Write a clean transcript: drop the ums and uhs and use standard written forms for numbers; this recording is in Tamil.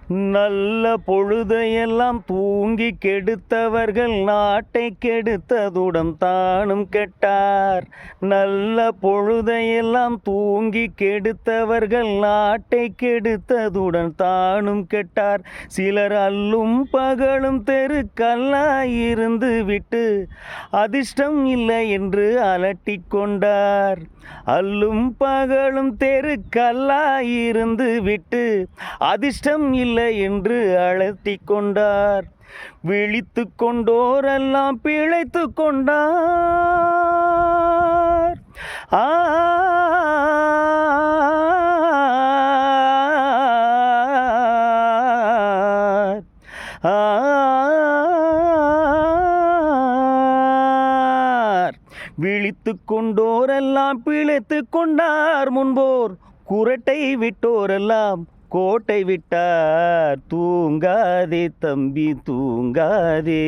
நல்ல பொழுதையெல்லாம் தூங்கி கெடுத்தவர்கள் நாட்டை கெடுத்ததுடன் தானும் கெட்டார். நல்ல பொழுதையெல்லாம் தூங்கி கெடுத்தவர்கள் நாட்டை கெடுத்ததுடன் தானும் கெட்டார். சிலர் அல்லும் பகலும் தெருக்கல்லாயிருந்து விட்டு அதிர்ஷ்டம் இல்லை என்று அலட்டிக் கொண்டார். அல்லும் பகலும் தெருக்கல்லாயிருந்து விட்டு அதிர்ஷ்டம் இல்லை என்று அலட்டிக் கொண்டார். விழித்து கொண்டோரெல்லாம் பிழைத்து கொண்டார். ஆ விழித்து கொண்டோரெல்லாம் பிழைத்து கொண்டார். முன்போர் குரட்டை விட்டோரெல்லாம் கோட்டை விட்டார். தூங்காதே தம்பி தூங்காதே.